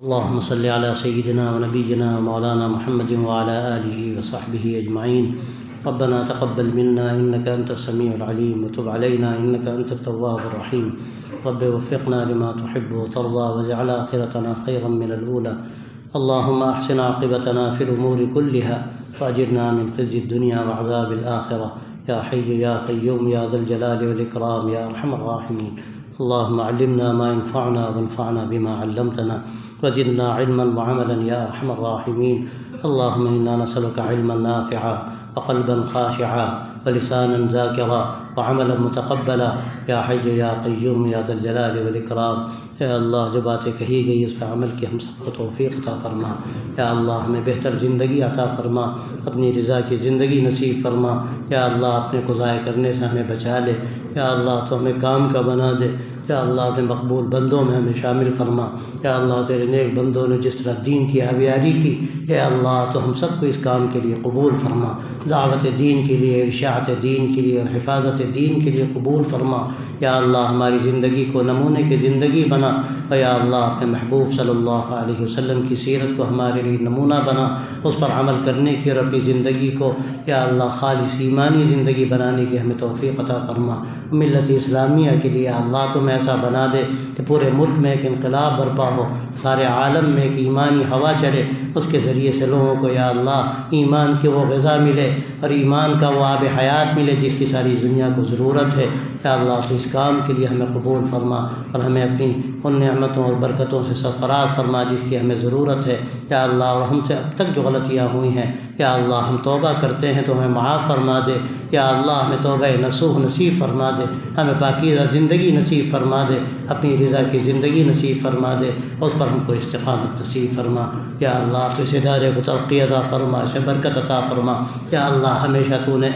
اللهم صل على سيدنا ونبينا ومولانا محمد وعلى آله وصحبه أجمعين. ربنا تقبل منا إنك أنت السميع العليم وتب علينا إنك أنت التواب الرحيم. رب وفقنا لما تحب وترضى واجعل آخرتنا خيرا من الأولى. اللهم أحسن عاقبتنا في الأمور كلها وأجرنا من خزي الدنيا وعذاب الآخرة يا حي يا قيوم يا ذا الجلال والإكرام يا أرحم الراحمين. اللهم علمنا ما ينفعنا وانفعنا بما علمتنا وزدنا علما وعملا يا أرحم الراحمين. اللهم إنا نسألك علما نافعا وقلبا خاشعا ولسانا ذاكرا وعملا متقبلا يا حي يا قیوم یا ذا الجلال والإکرام. یا اللہ جو باتیں کہی گئی اس پہ عمل کی ہم سب کو توفیق عطا فرما. یا اللہ ہمیں بہتر زندگی عطا فرما، اپنی رضا کی زندگی نصیب فرما. یا اللہ اپنے کو ضائع کرنے سے ہمیں بچا لے. یا اللہ تو ہمیں کام کا بنا دے. یا اللہ اپنے مقبول بندوں میں ہمیں شامل فرما. یا اللہ تیرے نیک بندوں نے جس طرح دین کی آبیاری کی، یا اللہ تو ہم سب کو اس کام کے لیے قبول فرما. دعوت دین کے لیے، ارشاد دین کے لیے اور حفاظت دین کے لیے قبول فرما. یا اللہ ہماری زندگی کو نمونے کی زندگی بنا. اور یا اللہ اپنے محبوب صلی اللہ علیہ وسلم کی سیرت کو ہمارے لیے نمونہ بنا، اس پر عمل کرنے کی اور اپنی زندگی کو یا اللہ خالص ایمانی زندگی بنانے کی ہمیں توفیق عطا فرما. ملت اسلامیہ کے لیے اللہ تم ایسا بنا دے کہ پورے ملک میں ایک انقلاب برپا ہو، سارے عالم میں ایک ایمانی ہوا چلے، اس کے ذریعے سے لوگوں کو یا اللہ ایمان کی وہ غذا ملے اور ایمان کا وہ آب حیات ملے جس کی ساری دنیا کو ضرورت ہے. یا اللہ تو اس کام کے لیے ہمیں قبول فرما اور ہمیں اپنی ان نعمتوں اور برکتوں سے سرفراز فرما جس کی ہمیں ضرورت ہے. یا اللہ اور ہم سے اب تک جو غلطیاں ہوئی ہیں یا اللہ ہم توبہ کرتے ہیں تو ہمیں معاف فرما دے. یا اللہ ہمیں توبہ نصوح نصیب فرما دے، ہمیں پاکیزہ زندگی نصیب فرما دے، اپنی رضا کی زندگی نصیب فرما دے، اس پر ہم کو استقامت نصیب فرما. یا اللہ تو اس ادارے کو ترقی عطا فرما، اسے برکت عطا فرما. یا اللہ ہمیشہ تو نے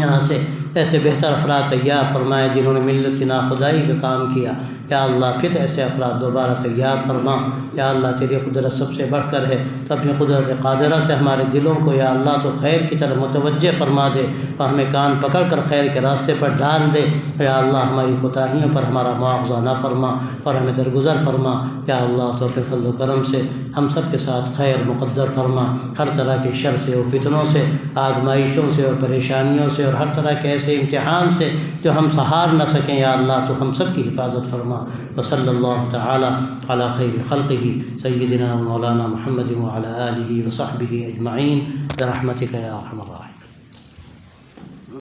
یہاں سے ایسے بہتر افراد تیار فرمائے جنہوں نے ملت کی ناخدائی کا کام کیا. یا اللہ پھر ایسے افراد دوبارہ تیار فرما. یا اللہ تیری قدرت سب سے بڑھ کر ہے تو اپنی قدرت قادرہ سے ہمارے دلوں کو یا اللہ تو خیر کی طرف متوجہ فرما دے اور ہمیں کان پکڑ کر خیر کے راستے پر ڈال دے. یا اللہ ہماری کوتاہیوں پر ہمارا معاوضہ نہ فرما اور ہمیں درگزر فرما. یا اللہ تو اپنے فضل و کرم سے ہم سب کے ساتھ خیر مقدر فرما. ہر طرح کے شر سے اور فتنوں سے، آزمائشوں سے اور پریشانیوں سے اور ہر طرح کے ایسے امتحان سے جو ہم سہار نہ سکیں، یا اللہ تو ہم سب کی حفاظت فرما. وصلی اللہ تعالی علی خیر خلقہ سیدنا مولانا محمد وعلی آلہ وصحبہ اجمعین برحمتک یا ارحم الراحمین.